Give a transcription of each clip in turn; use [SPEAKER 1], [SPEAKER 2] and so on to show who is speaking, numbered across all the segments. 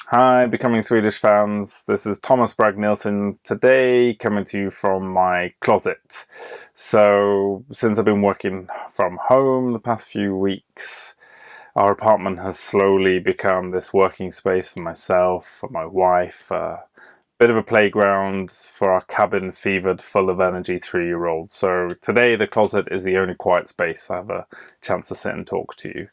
[SPEAKER 1] Hi, Becoming Swedish fans. This is Thomas Bragg Nielsen today, coming to you from my closet. So, since I've been working from home the past few weeks, our apartment has slowly become this working space for myself, for my wife, a bit of a playground for our cabin fevered, full of energy 3-year-old. So, today the closet is the only quiet space I have a chance to sit and talk to you.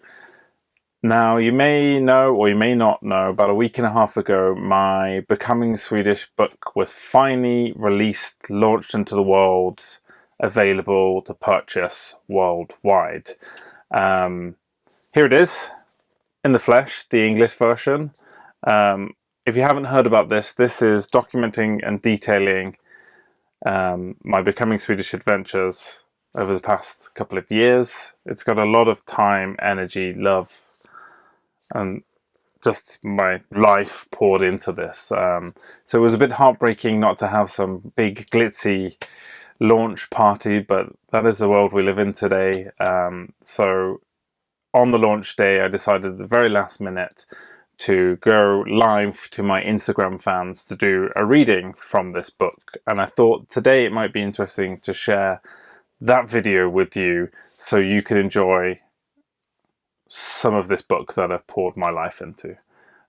[SPEAKER 1] Now, you may know or you may not know, about a week and a half ago, my Becoming Swedish book was finally released, launched into the world, available to purchase worldwide. Here it is, in the flesh, the English version. If you haven't heard about this, this is documenting and detailing my Becoming Swedish adventures over the past couple of years. It's got a lot of time, energy, love, and just my life poured into this. So it was a bit heartbreaking not to have some big glitzy launch party, but that is the world we live in today. So on the launch day, I decided at the very last minute to go live to my Instagram fans to do a reading from this book. And I thought today it might be interesting to share that video with you so you can enjoy some of this book that I've poured my life into.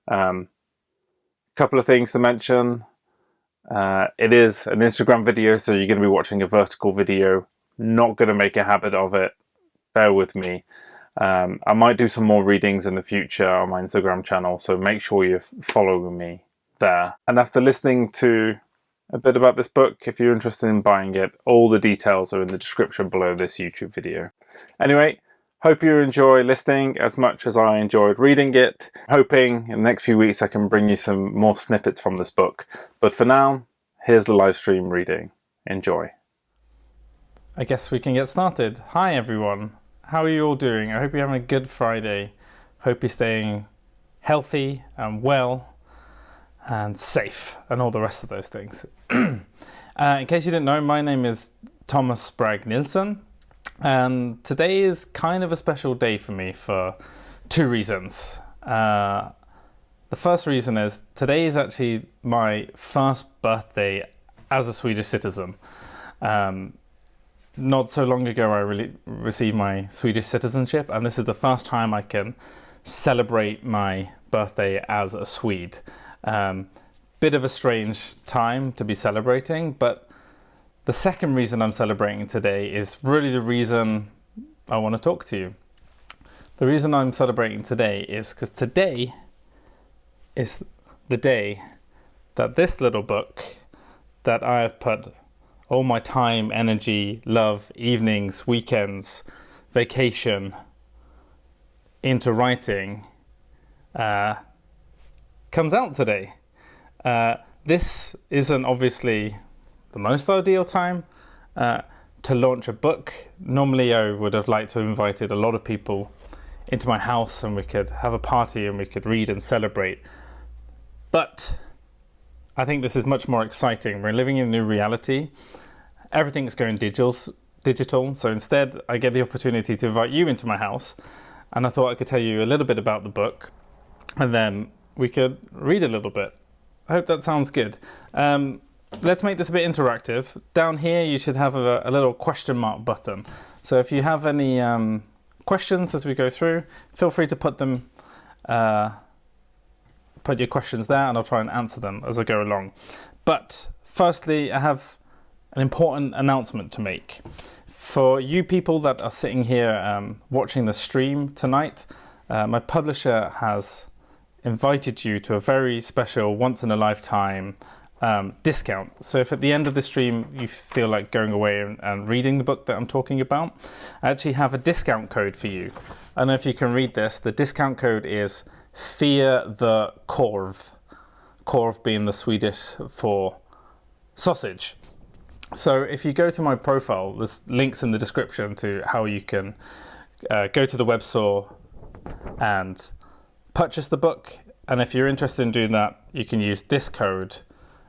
[SPEAKER 1] Couple of things to mention. It is an Instagram video, so you're going to be watching a vertical video. Not going to make a habit of it. Bear with me. I might do some more readings in the future on my Instagram channel, so make sure you're following me there. And after listening to a bit about this book, if you're interested in buying it, all the details are in the description below this YouTube video. Anyway, hope you enjoy listening as much as I enjoyed reading it. Hoping in the next few weeks I can bring you some more snippets from this book. But for now, here's the live stream reading. Enjoy. I guess we can get started. Hi everyone. How are you all doing? I hope you're having a good Friday. Hope you're staying healthy and well and safe and all the rest of those things. In case you didn't know, my name is Thomas Bragg Nielsen. And today is kind of a special day for me for two reasons. The first reason is today is actually my first birthday as a Swedish citizen. Not so long ago I received my Swedish citizenship, and this is the first time I can celebrate my birthday as a Swede. Bit of a strange time to be celebrating, but the second reason I'm celebrating today is really the reason I want to talk to you. The reason I'm celebrating today is because today is the day that this little book that I have put all my time, energy, love, evenings, weekends, vacation into writing comes out today. This isn't obviously the most ideal time to launch a book. Normally I would have liked to have invited a lot of people into my house and we could have a party and we could read and celebrate. But I think this is much more exciting. We're living in a new reality. Everything's going digital. So instead I get the opportunity to invite you into my house, and I thought I could tell you a little bit about the book and then we could read a little bit. I hope that sounds good. Let's make this a bit interactive. Down here you should have a little question mark button. So if you have any questions as we go through, feel free to put your questions there and I'll try and answer them as I go along. But firstly, I have an important announcement to make. For you people that are sitting here watching the stream tonight, my publisher has invited you to a very special once-in-a-lifetime discount. So if at the end of the stream you feel like going away and reading the book that I'm talking about, I actually have a discount code for you. I don't know if you can read this. The discount code is Fear the Korv. Korv being the Swedish for sausage. So if you go to my profile, there's links in the description to how you can go to the web store and purchase the book. And if you're interested in doing that, you can use this code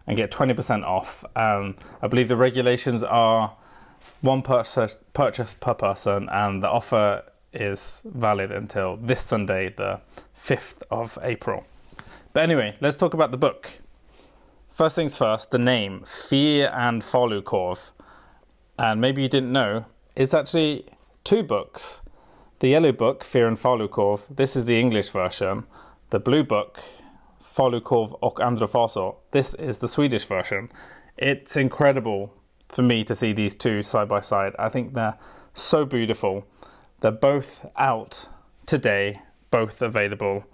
[SPEAKER 1] and get 20% off. I believe the regulations are one purchase per person, and the offer is valid until this Sunday, the 5th of April. But anyway, let's talk about the book. First things first, the name, Fear and Falukorv. And maybe you didn't know, it's actually 2 books. The yellow book, Fear and Falukorv, this is the English version. The blue book, Falukorv och andra faser, this is the Swedish version. It's incredible for me to see these 2 side by side. I think they're so beautiful. They're both out today, both available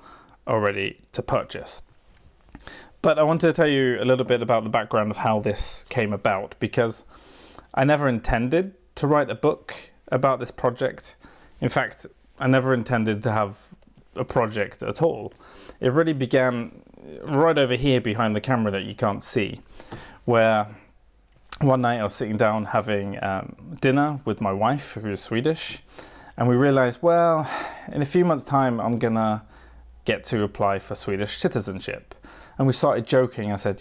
[SPEAKER 1] already to purchase. But I wanted to tell you a little bit about the background of how this came about, because I never intended to write a book about this project. In fact, I never intended to have a project at all. It really began right over here behind the camera that you can't see, where one night I was sitting down having dinner with my wife, who is Swedish, and we realized, well, in a few months' time, I'm gonna get to apply for Swedish citizenship. And we started joking. I said,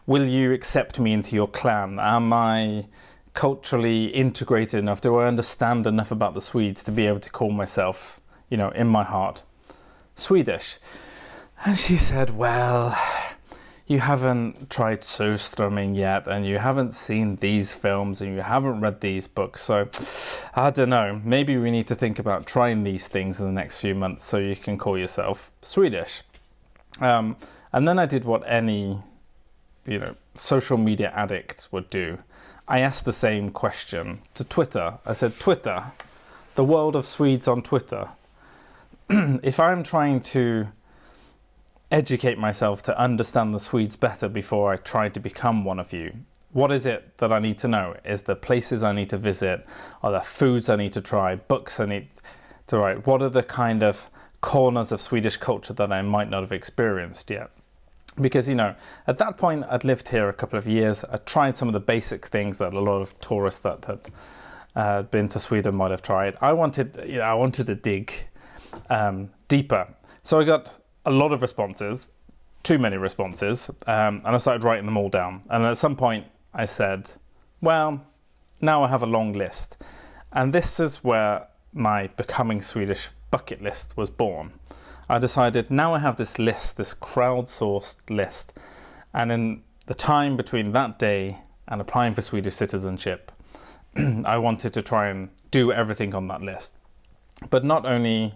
[SPEAKER 1] will you accept me into your clan? Am I culturally integrated enough? Do I understand enough about the Swedes to be able to call myself, in my heart, Swedish? And she said, well, you haven't tried surströmming yet, and you haven't seen these films, and you haven't read these books, so I don't know, maybe we need to think about trying these things in the next few months so you can call yourself Swedish. And then I did what any, social media addict would do. I asked the same question to Twitter. I said, Twitter, the world of Swedes on Twitter, if I'm trying to educate myself to understand the Swedes better before I try to become one of you, what is it that I need to know? Is there places I need to visit? Are there foods I need to try? Books I need to write? What are the kind of corners of Swedish culture that I might not have experienced yet? Because, at that point, I'd lived here a couple of years. I tried some of the basic things that a lot of tourists that had been to Sweden might have tried. I wanted to dig deeper. So I got a lot of responses, too many responses, and I started writing them all down. And at some point, I said, well, now I have a long list. And this is where my Becoming Swedish bucket list was born. I decided, now I have this list, this crowdsourced list, and in the time between that day and applying for Swedish citizenship, I wanted to try and do everything on that list. But not only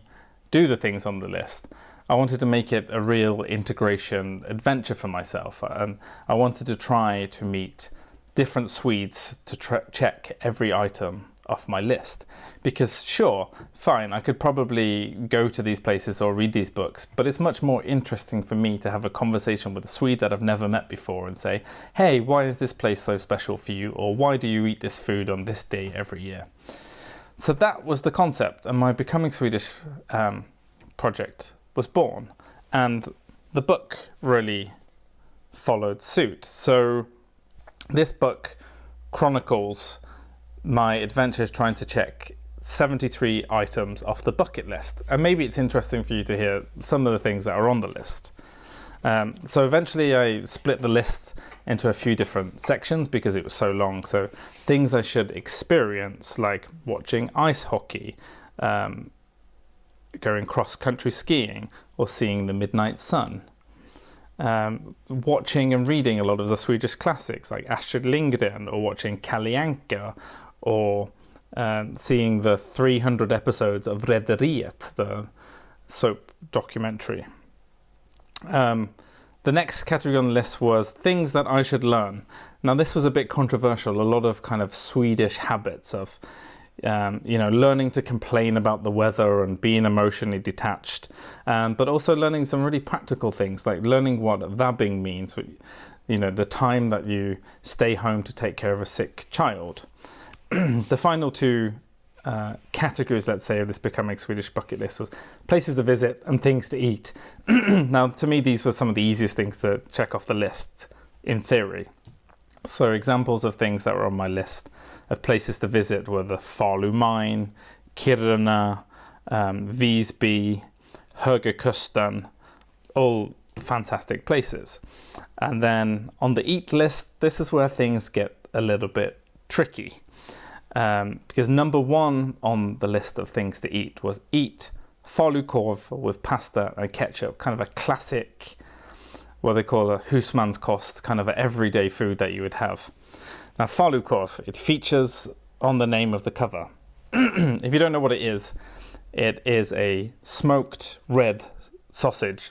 [SPEAKER 1] do the things on the list, I wanted to make it a real integration adventure for myself, and I wanted to try to meet different Swedes to check every item off my list. Because sure, fine, I could probably go to these places or read these books, but it's much more interesting for me to have a conversation with a Swede that I've never met before and say, hey, why is this place so special for you? Or why do you eat this food on this day every year? So that was the concept, and my Becoming Swedish project was born, and the book really followed suit. So this book chronicles my adventures trying to check 73 items off the bucket list. And maybe it's interesting for you to hear some of the things that are on the list. So eventually I split the list into a few different sections because it was so long. So things I should experience, like watching ice hockey, going cross-country skiing, or seeing the midnight sun. Watching and reading a lot of the Swedish classics like Astrid Lindgren, or watching Kalle Anka, or seeing the 300 episodes of Rederiet, the soap documentary. The next category on the list was things that I should learn. Now this was a bit controversial, a lot of kind of Swedish habits of learning to complain about the weather and being emotionally detached, but also learning some really practical things, like learning what vabbing means, the time that you stay home to take care of a sick child. The final two categories, let's say, of this Becoming Swedish bucket list was places to visit and things to eat. Now, to me, these were some of the easiest things to check off the list in theory. So examples of things that were on my list of places to visit were the Falu mine, Kiruna, Visby, Högakusten, all fantastic places. And then on the eat list, this is where things get a little bit tricky. Because number one on the list of things to eat was eat falukorv with pasta and ketchup, kind of a classic, what they call a husmanskost, kind of an everyday food that you would have. Now, falukorv, it features on the name of the cover. If you don't know what it is a smoked red sausage,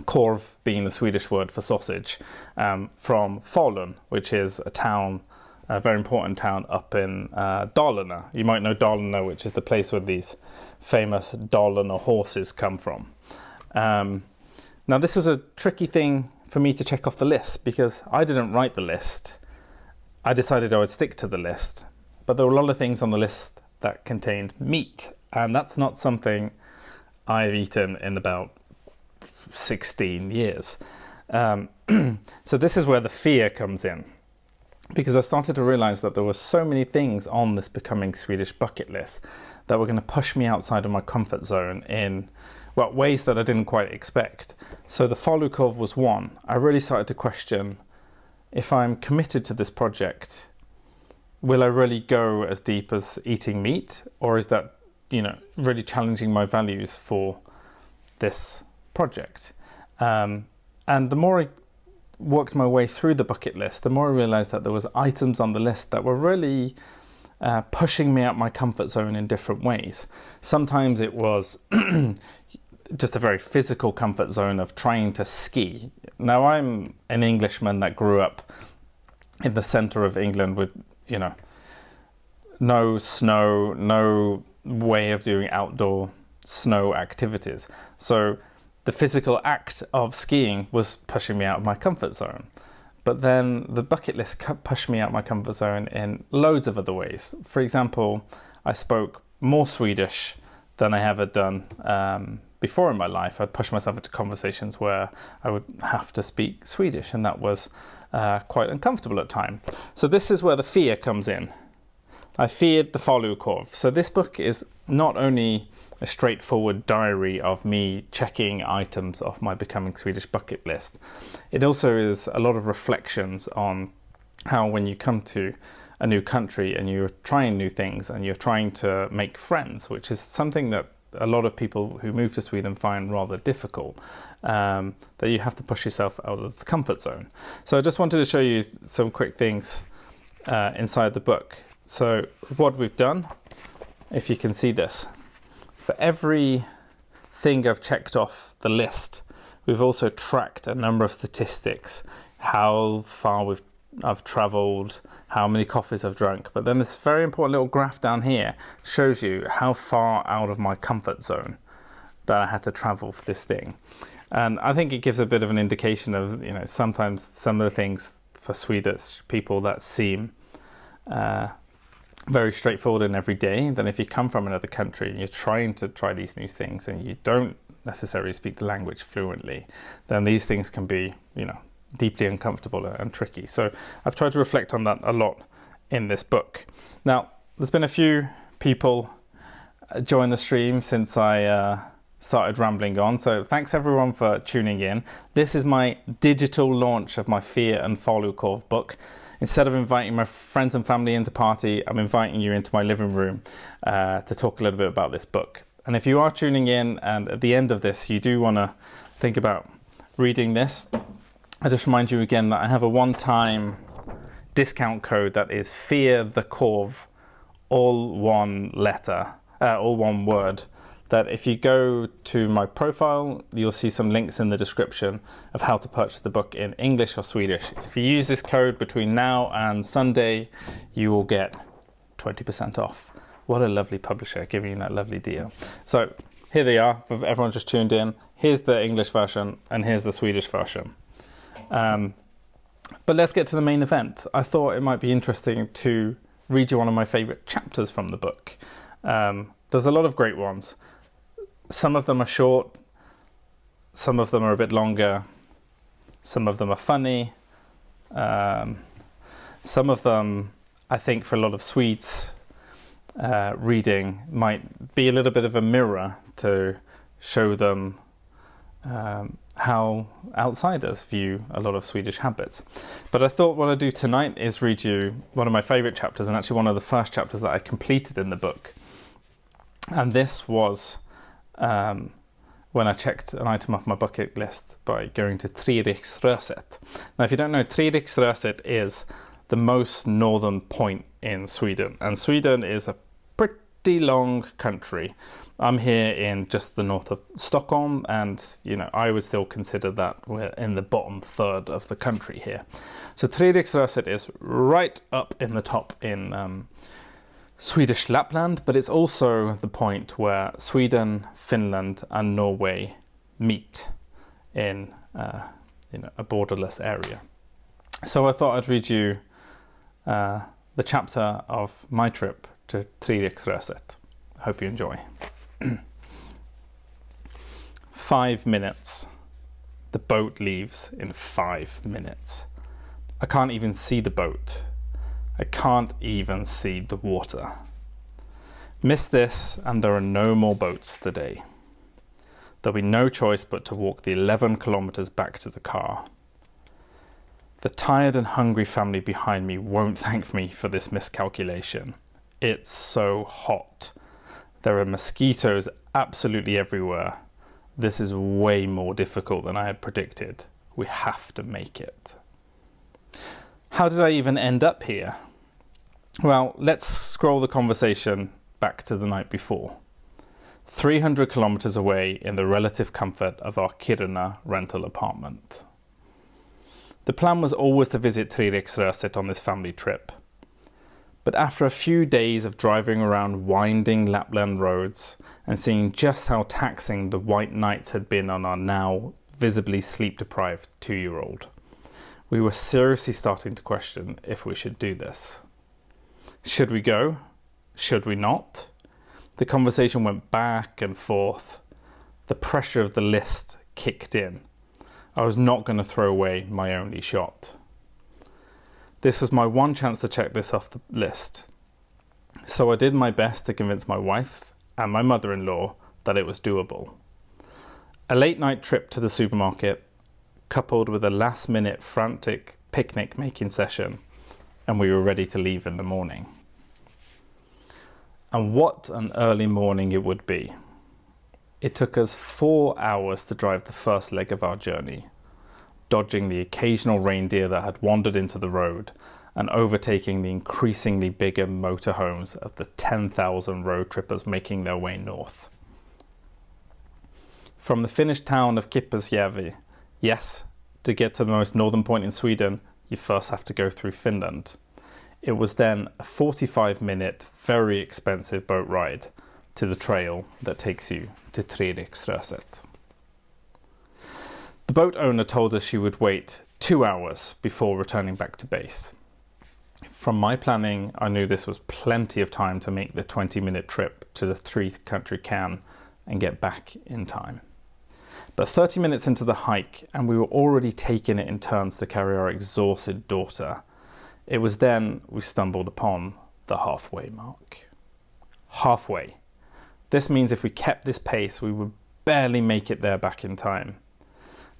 [SPEAKER 1] korv being the Swedish word for sausage, from Falun, which is a very important town up in Dalarna. You might know Dalarna, which is the place where these famous Dalarna horses come from. Now, this was a tricky thing for me to check off the list because I didn't write the list. I decided I would stick to the list, but there were a lot of things on the list that contained meat, and that's not something I've eaten in about 16 years. So this is where the fear comes in, because I started to realize that there were so many things on this Becoming Swedish bucket list that were going to push me outside of my comfort zone in ways that I didn't quite expect. So the falukorv was one. I really started to question, if I'm committed to this project, will I really go as deep as eating meat, or is that, really challenging my values for this project? And the more I worked my way through the bucket list, the more I realized that there was items on the list that were really pushing me out my comfort zone in different ways. Sometimes it was just a very physical comfort zone of trying to ski. Now, I'm an Englishman that grew up in the center of England with, no snow, no way of doing outdoor snow activities. So the physical act of skiing was pushing me out of my comfort zone. But then the bucket list pushed me out of my comfort zone in loads of other ways. For example, I spoke more Swedish than I ever done before in my life. I'd push myself into conversations where I would have to speak Swedish, and that was quite uncomfortable at times. So this is where the fear comes in. I feared the falukorv. So this book is not only a straightforward diary of me checking items off my Becoming Swedish bucket list, it also is a lot of reflections on how, when you come to a new country and you're trying new things and you're trying to make friends, which is something that a lot of people who move to Sweden find rather difficult, that you have to push yourself out of the comfort zone. So I just wanted to show you some quick things inside the book. So what we've done, if you can see this, for every thing I've checked off the list, we've also tracked a number of statistics, how far I've traveled, how many coffees I've drunk. But then this very important little graph down here shows you how far out of my comfort zone that I had to travel for this thing. And I think it gives a bit of an indication of, sometimes some of the things for Swedish people that seem very straightforward and everyday, then if you come from another country and you're trying to try these new things and you don't necessarily speak the language fluently, then these things can be, deeply uncomfortable and tricky. So I've tried to reflect on that a lot in this book. Now, there's been a few people join the stream since I started rambling on, so thanks everyone for tuning in. This is my digital launch of my Fear and Falukorv book. Instead of inviting my friends and family into party, I'm inviting you into my living room to talk a little bit about this book. And if you are tuning in and at the end of this you do want to think about reading this, I just remind you again that I have a one-time discount code that is Fear the Korv, all one letter, all one word. That if you go to my profile, you'll see some links in the description of how to purchase the book in English or Swedish. If you use this code between now and Sunday, you will get 20% off. What a lovely publisher giving you that lovely deal. So here they are, for everyone just tuned in. Here's the English version and here's the Swedish version. But let's get to the main event. I thought it might be interesting to read you one of my favorite chapters from the book. There's a lot of great ones. Some of them are short, some of them are a bit longer, some of them are funny. Some of them, I think, for a lot of Swedes, reading might be a little bit of a mirror to show them how outsiders view a lot of Swedish habits. But I thought what I'd do tonight is read you one of my favorite chapters, and actually one of the first chapters that I completed in the book. And this was
[SPEAKER 2] when I checked an item off my bucket list by going to Treriksröset. Now, if you don't know, Treriksröset is the most northern point in Sweden, and Sweden is a pretty long country. I'm here in just the north of Stockholm, and I would still consider that we're in the bottom third of the country here. So Treriksröset is right up in the top in Swedish Lapland, but it's also the point where Sweden, Finland and Norway meet in a borderless area. So I thought I'd read you the chapter of my trip to Treriksröset. I hope you enjoy. 5 minutes. The boat leaves in 5 minutes. I can't even see the boat. I can't even see the water. Miss this and there are no more boats today. There'll be no choice but to walk the 11 kilometers back to the car. The tired and hungry family behind me won't thank me for this miscalculation. It's so hot. There are mosquitoes absolutely everywhere. This is way more difficult than I had predicted. We have to make it. How did I even end up here? Well, let's scroll the conversation back to the night before. 300 kilometers away in the relative comfort of our Kiruna rental apartment. The plan was always to visit Treriksröset on this family trip. But after a few days of driving around winding Lapland roads and seeing just how taxing the white nights had been on our now visibly sleep-deprived 2-year-old, we were seriously starting to question if we should do this. Should we go? Should we not? The conversation went back and forth. The pressure of the list kicked in. I was not going to throw away my only shot. This was my one chance to check this off the list. So I did my best to convince my wife and my mother-in-law that it was doable. A late night trip to the supermarket, coupled with a last-minute frantic picnic-making session, and we were ready to leave in the morning. And what an early morning it would be. It took us 4 hours to drive the first leg of our journey, dodging the occasional reindeer that had wandered into the road and overtaking the increasingly bigger motorhomes of the 10,000 road trippers making their way north. From the Finnish town of Kippasjärvi, yes, to get to the most northern point in Sweden, you first have to go through Finland. It was then a 45-minute, very expensive boat ride to the trail that takes you to Treriksröset. The boat owner told us she would wait 2 hours before returning back to base. From my planning, I knew this was plenty of time to make the 20-minute trip to the 3-country cairn and get back in time. But 30 minutes into the hike, and we were already taking it in turns to carry our exhausted daughter. It was then we stumbled upon the halfway mark. Halfway. This means if we kept this pace, we would barely make it there back in time.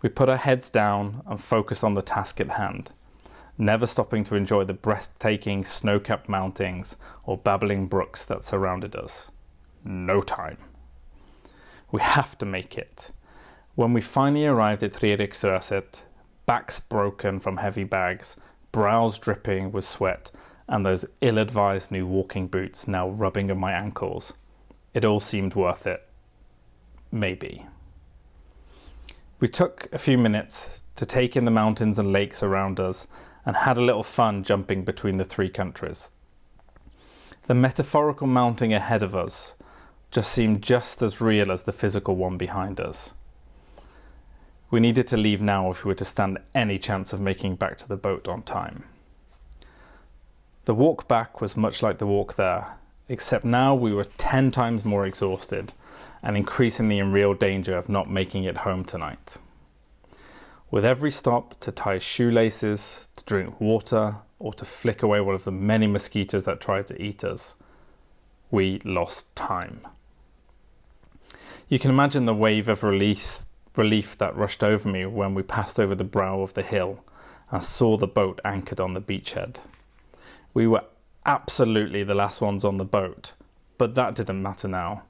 [SPEAKER 2] We put our heads down and focused on the task at hand, never stopping to enjoy the breathtaking snow-capped mountains or babbling brooks that surrounded us. No time. We have to make it. When we finally arrived at Treriksröset, backs broken from heavy bags, brows dripping with sweat, and those ill-advised new walking boots now rubbing on my ankles, it all seemed worth it. Maybe. We took a few minutes to take in the mountains and lakes around us and had a little fun jumping between the 3 countries. The metaphorical mountain ahead of us just seemed just as real as the physical one behind us. We needed to leave now if we were to stand any chance of making back to the boat on time. The walk back was much like the walk there, except now we were 10 times more exhausted and increasingly in real danger of not making it home tonight. With every stop to tie shoelaces, to drink water, or to flick away one of the many mosquitoes that tried to eat us, we lost time. You can imagine the wave of relief that rushed over me when we passed over the brow of the hill and saw the boat anchored on the beachhead. We were absolutely the last ones on the boat, but that didn't matter now.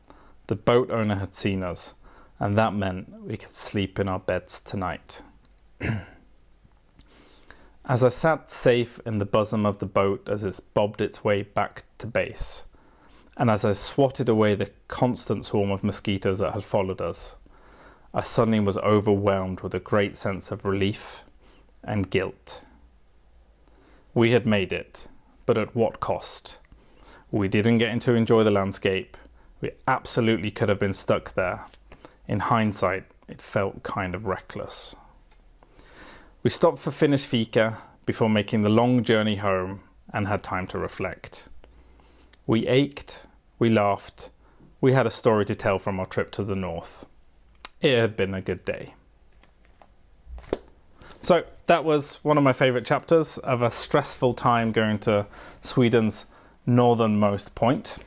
[SPEAKER 2] The boat owner had seen us, and that meant we could sleep in our beds tonight. As I sat safe in the bosom of the boat as it bobbed its way back to base, and as I swatted away the constant swarm of mosquitoes that had followed us, I suddenly was overwhelmed with a great sense of relief and guilt. We had made it, but at what cost? We didn't get to enjoy the landscape. We absolutely could have been stuck there. In hindsight, it felt kind of reckless. We stopped for Finnish fika before making the long journey home and had time to reflect. We ached, we laughed, we had a story to tell from our trip to the north. It had been a good day. So that was one of my favourite chapters of a stressful time going to Sweden's northernmost point.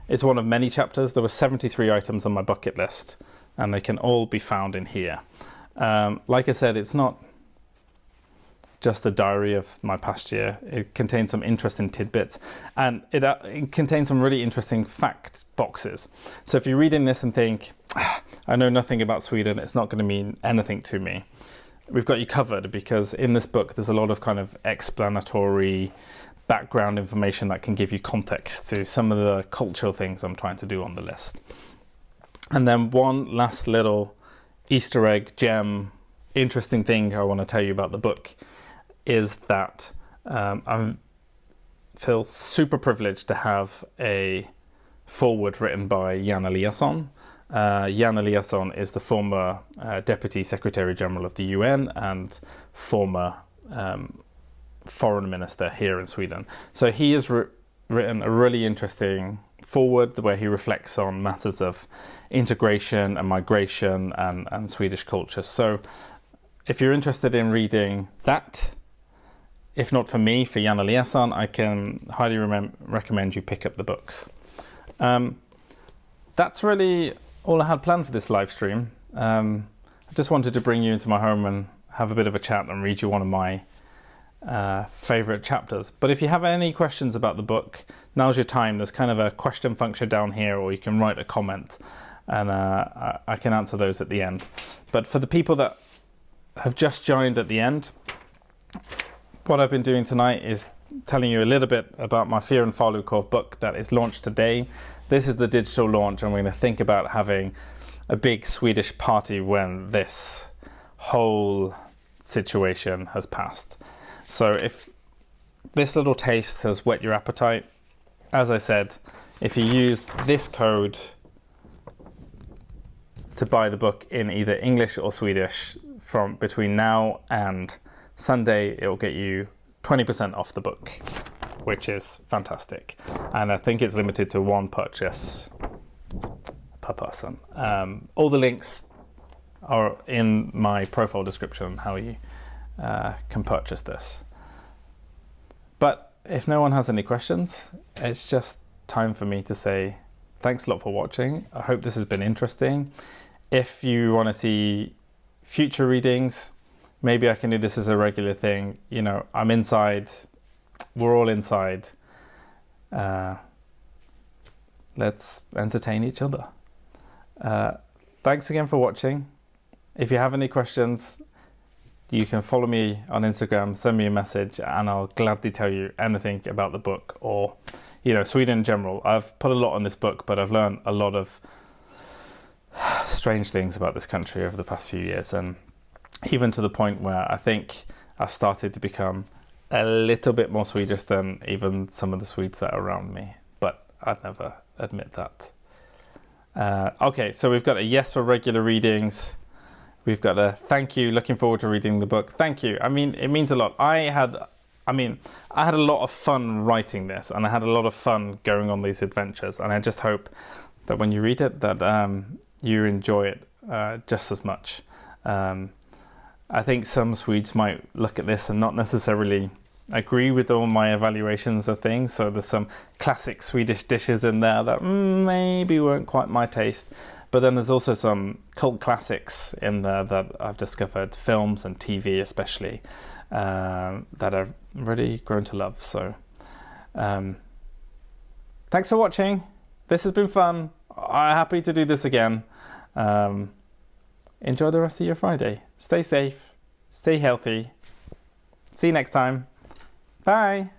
[SPEAKER 2] It's one of many chapters. There were 73 items on my bucket list, and they can all be found in here. Like I said, it's not just a diary of my past year. It contains some interesting tidbits, and it contains some really interesting fact boxes. So if you're reading this and think, I know nothing about Sweden, it's not going to mean anything to me, we've got you covered, because in this book there's a lot of kind of explanatory background information that can give you context to some of the cultural things I'm trying to do on the list. And then one last little Easter egg, gem, interesting thing I want to tell you about the book is that I feel super privileged to have a foreword written by Jan Eliasson. Jan Eliasson is the former Deputy Secretary General of the UN and former Foreign Minister here in Sweden. So he has written a really interesting foreword where he reflects on matters of integration and migration and Swedish culture. So if you're interested in reading that, if not for me, for Jan Eliasson, I can highly recommend you pick up the books. That's really all I had planned for this live stream. I just wanted to bring you into my home and have a bit of a chat and read you one of my favourite chapters. But if you have any questions about the book, now's your time. There's kind of a question function down here, or you can write a comment, and I can answer those at the end. But for the people that have just joined at the end, what I've been doing tonight is telling you a little bit about my Fear and Falukorv book that is launched today. This is the digital launch, and we're going to think about having a big Swedish party when this whole situation has passed. So if this little taste has whet your appetite, as I said, if you use this code to buy the book in either English or Swedish from between now and Sunday, it will get you 20% off the book, which is fantastic. And I think it's limited to one purchase per person. All the links are in my profile description on how you can purchase this. But if no one has any questions, it's just time for me to say thanks a lot for watching. I hope this has been interesting. If you want to see future readings, maybe I can do this as a regular thing. You know, I'm inside, we're all inside. Let's entertain each other. Thanks again for watching. If you have any questions, you can follow me on Instagram, send me a message, and I'll gladly tell you anything about the book or, you know, Sweden in general. I've put a lot on this book, but I've learned a lot of strange things about this country over the past few years, and even to the point where I think I've started to become a little bit more Swedish than even some of the Swedes that are around me, but I'd never admit that. Okay, so we've got a yes for regular readings. We've got a thank you, looking forward to reading the book. Thank you. I mean, it means a lot. I had a lot of fun writing this, and I had a lot of fun going on these adventures, and I just hope that when you read it that you enjoy it just as much. I think some Swedes might look at this and not necessarily agree with all my evaluations of things. So there's some classic Swedish dishes in there that maybe weren't quite my taste. But then there's also some cult classics in there that I've discovered, films and TV especially, that I've really grown to love. So thanks for watching. This has been fun. I'm happy to do this again. Enjoy the rest of your Friday. Stay safe, stay healthy. See you next time. Bye.